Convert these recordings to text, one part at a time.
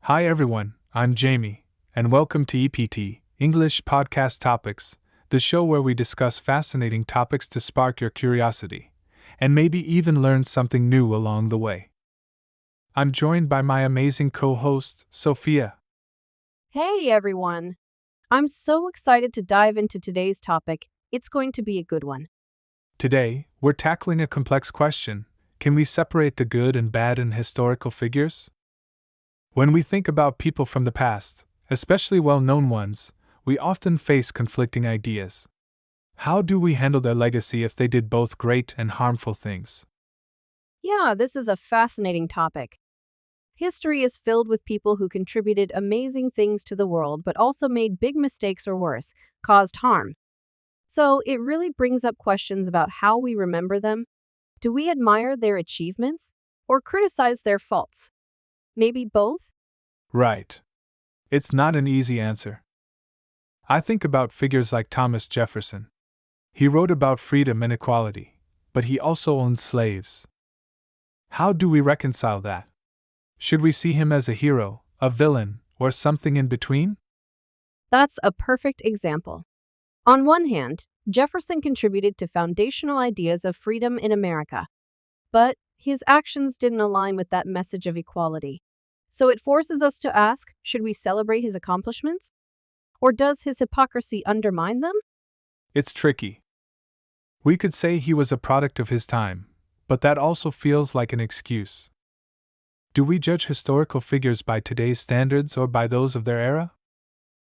Hi everyone, I'm Jamie, and welcome to EPT, English Podcast Topics, the show where we discuss fascinating topics to spark your curiosity, and maybe even learn something new along the way. I'm joined by my amazing co-host, Sophia. Hey everyone! I'm so excited to dive into today's topic. It's going to be a good one. Today, we're tackling a complex question: can we separate the good and bad in historical figures? When we think about people from the past, especially well-known ones, we often face conflicting ideas. How do we handle their legacy if they did both great and harmful things? Yeah, this is a fascinating topic. History is filled with people who contributed amazing things to the world but also made big mistakes or worse, caused harm. So it really brings up questions about how we remember them. Do we admire their achievements or criticize their faults? Maybe both? Right. It's not an easy answer. I think about figures like Thomas Jefferson. He wrote about freedom and equality, but he also owned slaves. How do we reconcile that? Should we see him as a hero, a villain, or something in between? That's a perfect example. On one hand, Jefferson contributed to foundational ideas of freedom in America. But his actions didn't align with that message of equality. So it forces us to ask, should we celebrate his accomplishments? Or does his hypocrisy undermine them? It's tricky. We could say he was a product of his time, but that also feels like an excuse. Do we judge historical figures by today's standards or by those of their era?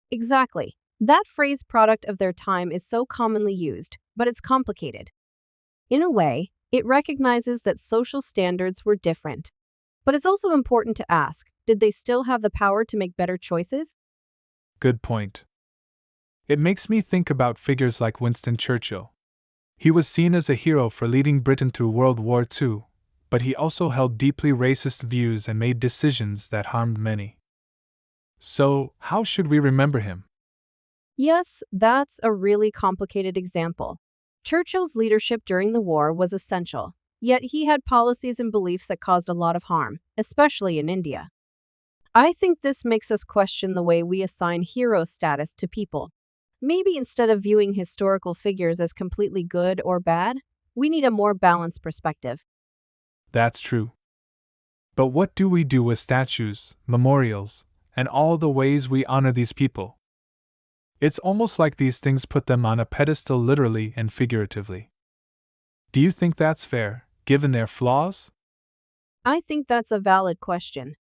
Exactly. That phrase product of their time is so commonly used, but it's complicated. In a way, it recognizes that social standards were different. But it's also important to ask, did they still have the power to make better choices? Good point. It makes me think about figures like Winston Churchill. He was seen as a hero for leading Britain through World War II, but he also held deeply racist views and made decisions that harmed many. So, how should we remember him? Yes, that's a really complicated example. Churchill's leadership during the war was essential, yet he had policies and beliefs that caused a lot of harm, especially in India. I think this makes us question the way we assign hero status to people. Maybe instead of viewing historical figures as completely good or bad, we need a more balanced perspective. That's true. But what do we do with statues, memorials, and all the ways we honor these people? It's almost like these things put them on a pedestal literally and figuratively. Do you think that's fair, given their flaws? I think that's a valid question.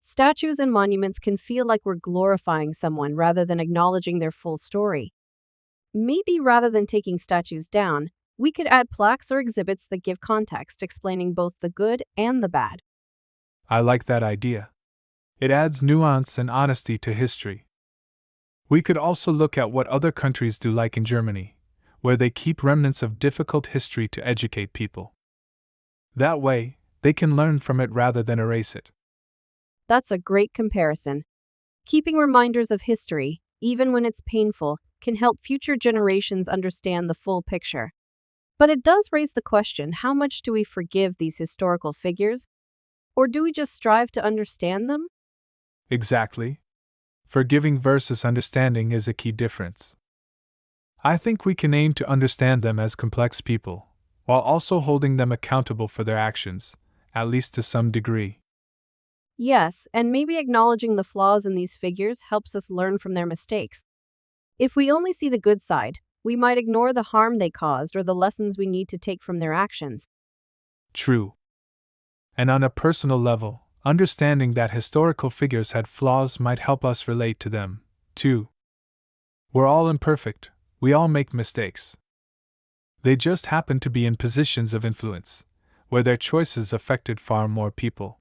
Statues and monuments can feel like we're glorifying someone rather than acknowledging their full story. Maybe rather than taking statues down, we could add plaques or exhibits that give context explaining both the good and the bad. I like that idea. It adds nuance and honesty to history. We could also look at what other countries do, like in Germany, where they keep remnants of difficult history to educate people. That way, they can learn from it rather than erase it. That's a great comparison. Keeping reminders of history, even when it's painful, can help future generations understand the full picture. But it does raise the question, how much do we forgive these historical figures? Or do we just strive to understand them? Exactly. Forgiving versus understanding is a key difference. I think we can aim to understand them as complex people, while also holding them accountable for their actions, at least to some degree. Yes, and maybe acknowledging the flaws in these figures helps us learn from their mistakes. If we only see the good side, we might ignore the harm they caused or the lessons we need to take from their actions. True. And on a personal level, understanding that historical figures had flaws might help us relate to them, too. We're all imperfect, we all make mistakes. They just happen to be in positions of influence, where their choices affected far more people.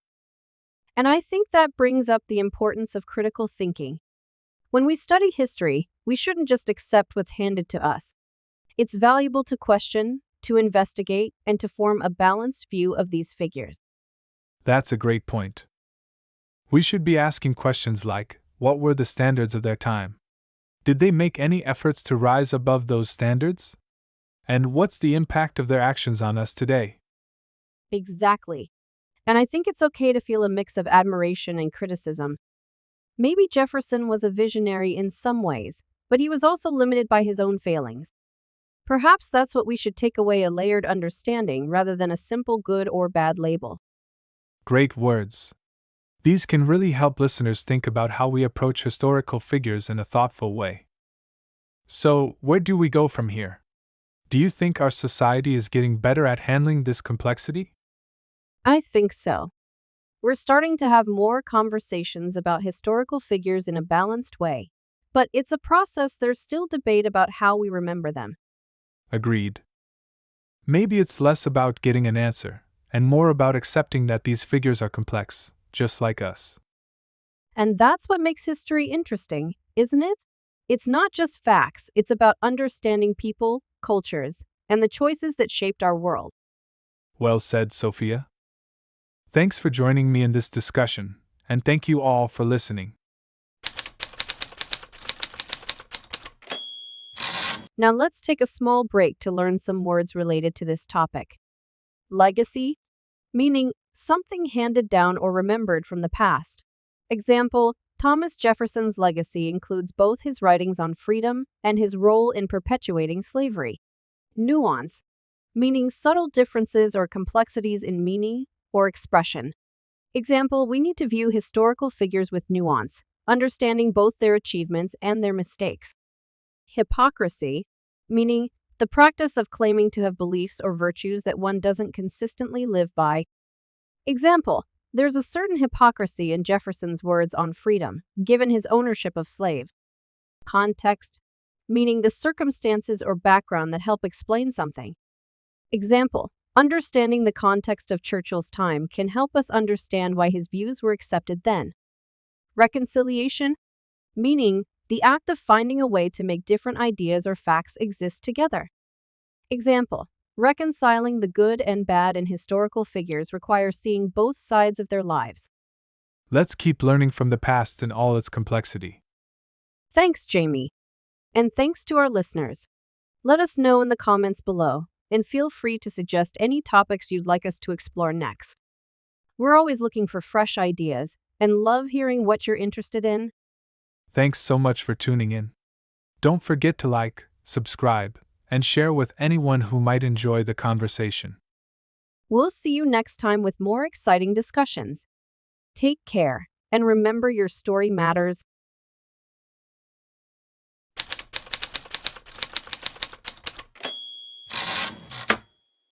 And I think that brings up the importance of critical thinking. When we study history, we shouldn't just accept what's handed to us. It's valuable to question, to investigate, and to form a balanced view of these figures. That's a great point. We should be asking questions like, what were the standards of their time? Did they make any efforts to rise above those standards? And what's the impact of their actions on us today? Exactly. And I think it's okay to feel a mix of admiration and criticism. Maybe Jefferson was a visionary in some ways, but he was also limited by his own failings. Perhaps that's what we should take away, a layered understanding rather than a simple good or bad label. Great words. These can really help listeners think about how we approach historical figures in a thoughtful way. So, where do we go from here? Do you think our society is getting better at handling this complexity? I think so. We're starting to have more conversations about historical figures in a balanced way. But it's a process, there's still debate about how we remember them. Agreed. Maybe it's less about getting an answer, and more about accepting that these figures are complex, just like us. And that's what makes history interesting, isn't it? It's not just facts, it's about understanding people, cultures, and the choices that shaped our world. Well said, Sophia. Thanks for joining me in this discussion, and thank you all for listening. Now let's take a small break to learn some words related to this topic. Legacy, meaning something handed down or remembered from the past. Example, Thomas Jefferson's legacy includes both his writings on freedom and his role in perpetuating slavery. Nuance, meaning subtle differences or complexities in meaning or expression. Example, we need to view historical figures with nuance, understanding both their achievements and their mistakes. Hypocrisy, meaning the practice of claiming to have beliefs or virtues that one doesn't consistently live by. Example, there's a certain hypocrisy in Jefferson's words on freedom, given his ownership of slaves. Context, meaning the circumstances or background that help explain something. Example, understanding the context of Churchill's time can help us understand why his views were accepted then. Reconciliation, meaning the act of finding a way to make different ideas or facts exist together. Example, reconciling the good and bad in historical figures requires seeing both sides of their lives. Let's keep learning from the past in all its complexity. Thanks, Jamie. And thanks to our listeners. Let us know in the comments below, and feel free to suggest any topics you'd like us to explore next. We're always looking for fresh ideas and love hearing what you're interested in. Thanks so much for tuning in. Don't forget to like, subscribe, and share with anyone who might enjoy the conversation. We'll see you next time with more exciting discussions. Take care, and remember your story matters.